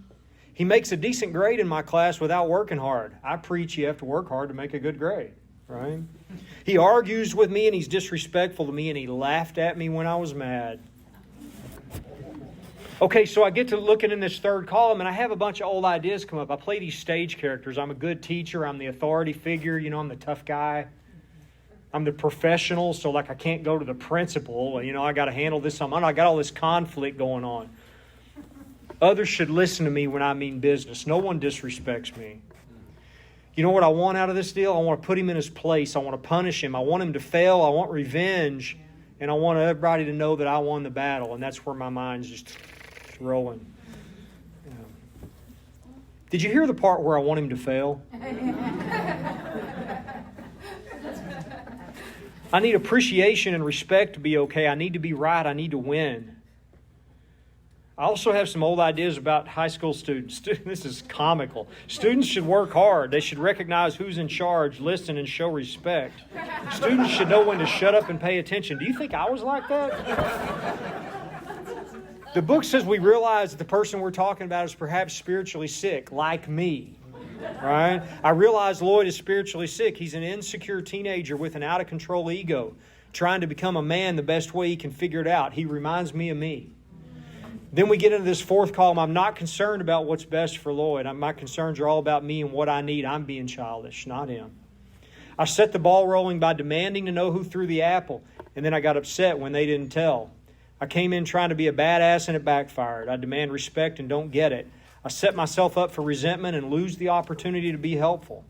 He makes a decent grade in my class without working hard. I preach you have to work hard to make a good grade, right? He argues with me and he's disrespectful to me, and he laughed at me when I was mad. Okay, so I get to looking in this 3rd column, and I have a bunch of old ideas come up. I play these stage characters. I'm a good teacher. I'm the authority figure. I'm the tough guy. I'm the professional, so I can't go to the principal. I got to handle this. I got all this conflict going on. Others should listen to me when I mean business. No one disrespects me. You know what I want out of this deal? I want to put him in his place. I want to punish him. I want him to fail. I want revenge. And I want everybody to know that I won the battle. And that's where my mind's just rolling. Did you hear the part where I want him to fail? I need appreciation and respect to be okay. I need to be right. I need to win. I also have some old ideas about high school students. This is comical. Students should work hard. They should recognize who's in charge, listen, and show respect. Students should know when to shut up and pay attention. Do you think I was like that? The book says we realize that the person we're talking about is perhaps spiritually sick, like me. Right? I realize Lloyd is spiritually sick. He's an insecure teenager with an out-of-control ego, trying to become a man the best way he can figure it out. He reminds me of me. Then we get into this 4th column. I'm not concerned about what's best for Lloyd. My concerns are all about me and what I need. I'm being childish, not him. I set the ball rolling by demanding to know who threw the apple, and then I got upset when they didn't tell. I came in trying to be a badass, and it backfired. I demand respect and don't get it. I set myself up for resentment and lose the opportunity to be helpful.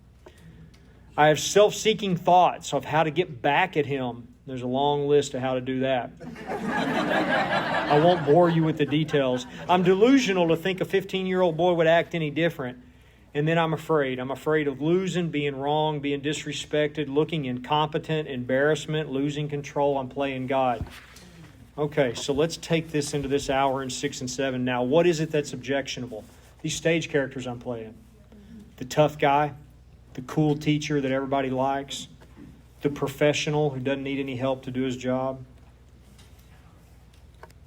I have self-seeking thoughts of how to get back at him. There's a long list of how to do that. I won't bore you with the details. I'm delusional to think a 15-year-old boy would act any different. And then I'm afraid. I'm afraid of losing, being wrong, being disrespected, looking incompetent, embarrassment, losing control. I'm playing God. Okay, so let's take this into this hour in 6 and 7 now. What is it that's objectionable? These stage characters I'm playing. The tough guy, the cool teacher that everybody likes, the professional who doesn't need any help to do his job.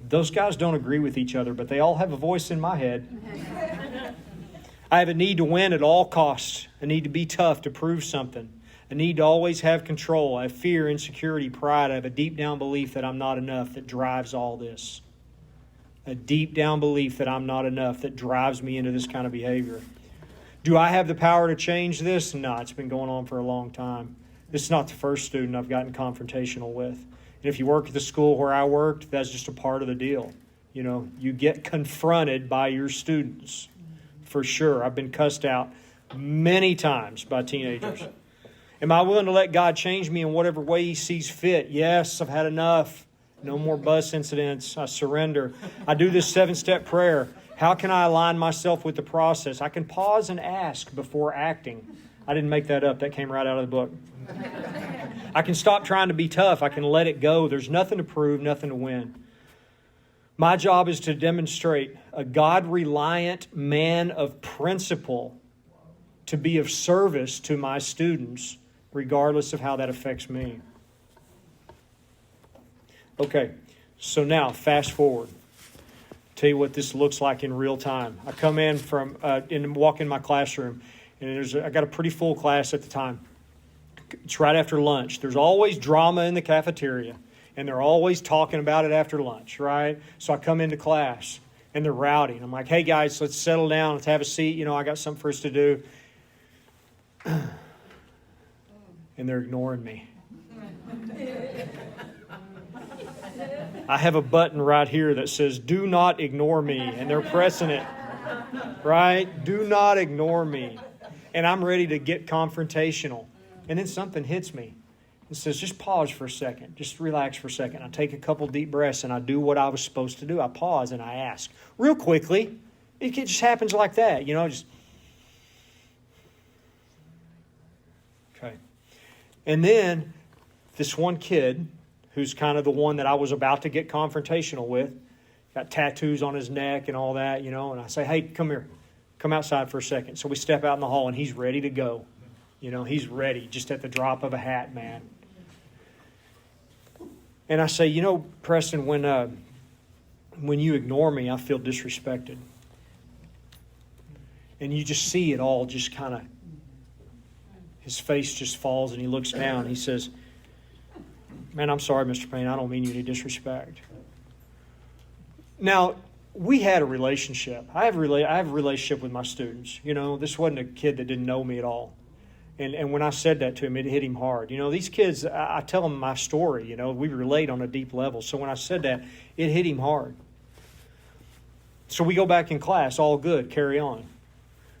Those guys don't agree with each other, but they all have a voice in my head. I have a need to win at all costs. A need to be tough, to prove something. A need to always have control. I have fear, insecurity, pride. I have a deep down belief that I'm not enough that drives all this. A deep down belief that I'm not enough that drives me into this kind of behavior. Do I have the power to change this? No, it's been going on for a long time. This is not the first student I've gotten confrontational with. And if you work at the school where I worked, that's just a part of the deal. You get confronted by your students. For sure. I've been cussed out many times by teenagers. Am I willing to let God change me in whatever way He sees fit? Yes, I've had enough. No more bus incidents. I surrender. I do this 7-step prayer. How can I align myself with the process? I can pause and ask before acting. I didn't make that up. That came right out of the book. I can stop trying to be tough. I can let it go. There's nothing to prove, nothing to win. My job is to demonstrate a God-reliant man of principle to be of service to my students, regardless of how that affects me. Okay, so now fast forward to tell you what this looks like in real time. I come in from and walk in my classroom, and I got a pretty full class at the time. It's right after lunch. There's always drama in the cafeteria, and they're always talking about it after lunch, right? So I come into class, and they're rowdy. And I'm like, hey, guys, let's settle down. Let's have a seat. You know, I got something for us to do. And they're ignoring me. I have a button right here that says, do not ignore me. And they're pressing it, right? Do not ignore me. And I'm ready to get confrontational. And then something hits me. It says, just pause for a second. Just relax for a second. I take a couple deep breaths and I do what I was supposed to do. I pause and I ask. Real quickly. It just happens like that, you know, just. Okay. And then this one kid, who's kind of the one that I was about to get confrontational with, got tattoos on his neck and all that, you know, and I say, hey, come here. Come outside for a second. So we step out in the hall and he's ready to go. You know, he's ready just at the drop of a hat, man. And I say, you know, Preston, when you ignore me, I feel disrespected. And you just see it all just kind of, his face just falls and he looks down. He says, man, I'm sorry, Mr. Payne. I don't mean you any disrespect. Now, we had a relationship. I have a relationship with my students. You know, this wasn't a kid that didn't know me at all. And when I said that to him, it hit him hard. You know, these kids, I tell them my story. You know, we relate on a deep level. So when I said that, it hit him hard. So we go back in class, all good, carry on.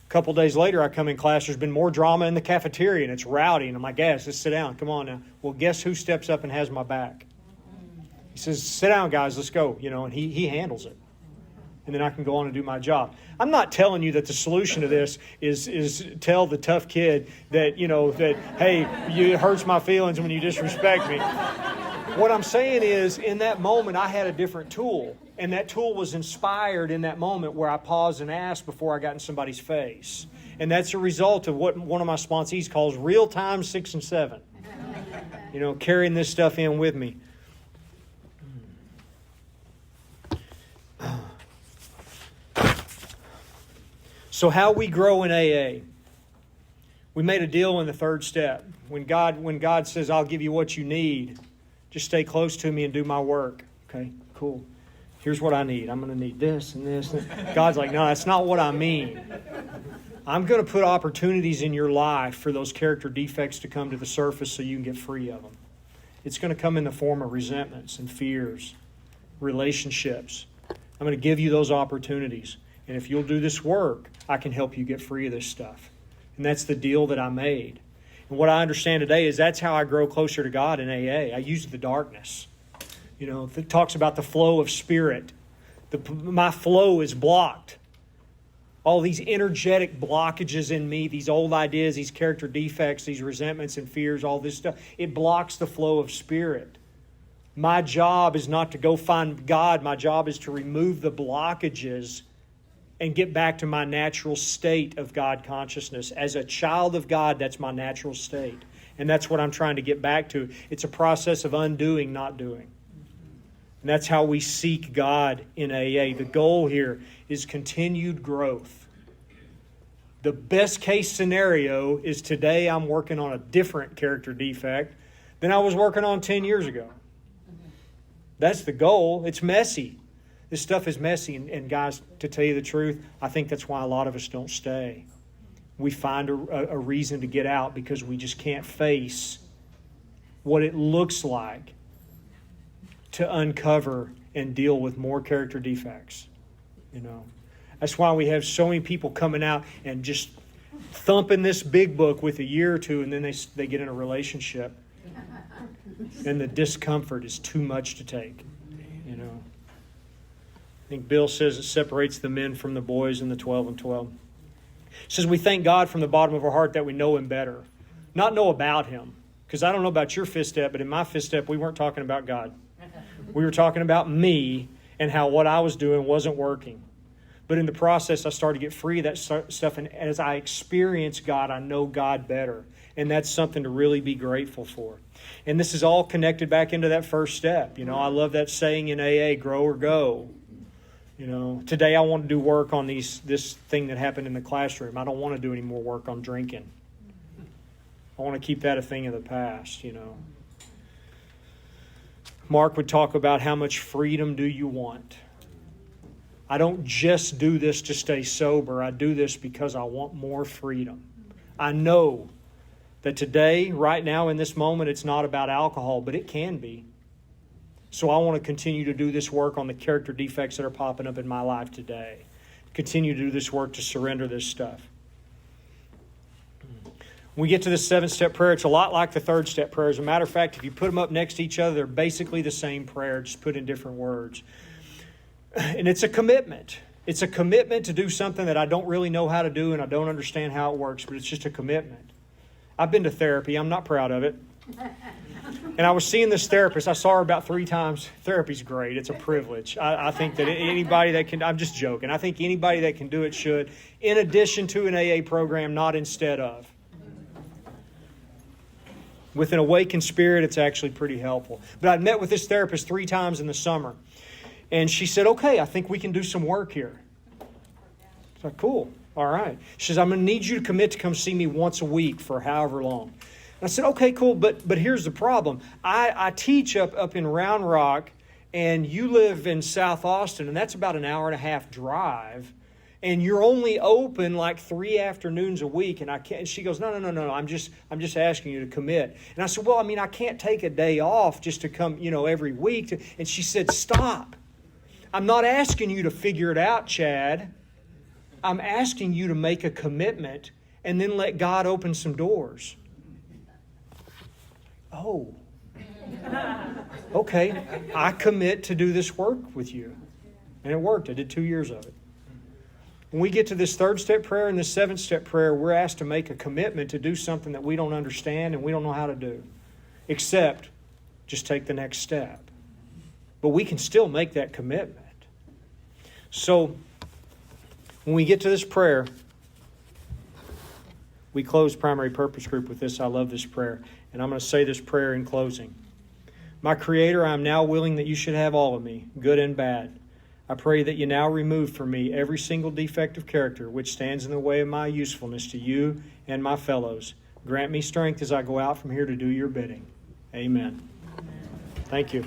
A couple days later, I come in class. There's been more drama in the cafeteria, and it's rowdy. And I'm like, guys, let's sit down. Come on now. Well, guess who steps up and has my back? He says, sit down, guys. Let's go. You know, and he handles it. And then I can go on and do my job. I'm not telling you that the solution to this is tell the tough kid that, you know, that, hey, it hurts my feelings when you disrespect me. What I'm saying is, in that moment, I had a different tool. And that tool was inspired in that moment where I paused and asked before I got in somebody's face. And that's a result of what one of my sponsees calls real-time 6 and 7. You know, carrying this stuff in with me. So how we grow in AA. We made a deal in the third step. When God says, I'll give you what you need, just stay close to me and do my work. Okay, cool. Here's what I need. I'm going to need this and this. God's like, no, that's not what I mean. I'm going to put opportunities in your life for those character defects to come to the surface so you can get free of them. It's going to come in the form of resentments and fears, relationships. I'm going to give you those opportunities. And if you'll do this work, I can help you get free of this stuff. And that's the deal that I made. And what I understand today is that's how I grow closer to God in AA. I use the darkness. You know, it talks about the flow of spirit. My flow is blocked. All these energetic blockages in me, these old ideas, these character defects, these resentments and fears, all this stuff, it blocks the flow of spirit. My job is not to go find God. My job is to remove the blockages and get back to my natural state of God consciousness. As a child of God, that's my natural state. And that's what I'm trying to get back to. It's a process of undoing, not doing. And that's how we seek God in AA. The goal here is continued growth. The best case scenario is today I'm working on a different character defect than I was working on 10 years ago. That's the goal. It's messy. This stuff is messy, and guys, to tell you the truth, I think that's why a lot of us don't stay. We find a reason to get out because we just can't face what it looks like to uncover and deal with more character defects. You know, that's why we have so many people coming out and just thumping this big book with a year or two, and then they get in a relationship, and the discomfort is too much to take. You know. I think Bill says it separates the men from the boys in the 12 and 12. It says we thank God from the bottom of our heart that we know Him better. Not know about Him. Because I don't know about your fifth step, but in my fifth step, we weren't talking about God. We were talking about me and how what I was doing wasn't working. But in the process, I started to get free of that stuff. And as I experience God, I know God better. And that's something to really be grateful for. And this is all connected back into that first step. You know, I love that saying in AA, grow or go. You know, today I want to do work on this thing that happened in the classroom. I don't want to do any more work on drinking. I want to keep that a thing of the past, you know. Mark would talk about how much freedom do you want. I don't just do this to stay sober. I do this because I want more freedom. I know that today, right now in this moment, it's not about alcohol, but it can be. So I want to continue to do this work on the character defects that are popping up in my life today. Continue to do this work to surrender this stuff. When we get to the 7-step prayer, it's a lot like the 3rd-step prayer. As a matter of fact, if you put them up next to each other, they're basically the same prayer, just put in different words. And it's a commitment. It's a commitment to do something that I don't really know how to do and I don't understand how it works, but it's just a commitment. I've been to therapy. I'm not proud of it. And I was seeing this therapist. I saw her about 3 times. Therapy's great. It's a privilege. I think that anybody that can, I'm just joking. I think anybody that can do it should, in addition to an AA program, not instead of. With an awakened spirit, it's actually pretty helpful. But I'd met with this therapist 3 times in the summer. And she said, okay, I think we can do some work here. I said, cool. All right. She says, I'm going to need you to commit to come see me once a week for however long. And I said, okay, cool, but here's the problem. I teach up in Round Rock, and you live in South Austin, and that's about an hour-and-a-half drive, and you're only open like 3 afternoons a week, and I can't. And she goes, no, I'm just asking you to commit. And I said, well, I mean, I can't take a day off just to come, every week. And she said, stop. I'm not asking you to figure it out, Chad. I'm asking you to make a commitment and then let God open some doors. Oh, okay. I commit to do this work with you. And it worked. I did 2 years of it. When we get to this 3rd-step prayer and this 7th-step prayer, we're asked to make a commitment to do something that we don't understand and we don't know how to do, except just take the next step. But we can still make that commitment. So, when we get to this prayer, we close Primary Purpose Group with this. I love this prayer. And I'm going to say this prayer in closing. My Creator, I am now willing that you should have all of me, good and bad. I pray that you now remove from me every single defect of character which stands in the way of my usefulness to you and my fellows. Grant me strength as I go out from here to do your bidding. Amen. Thank you.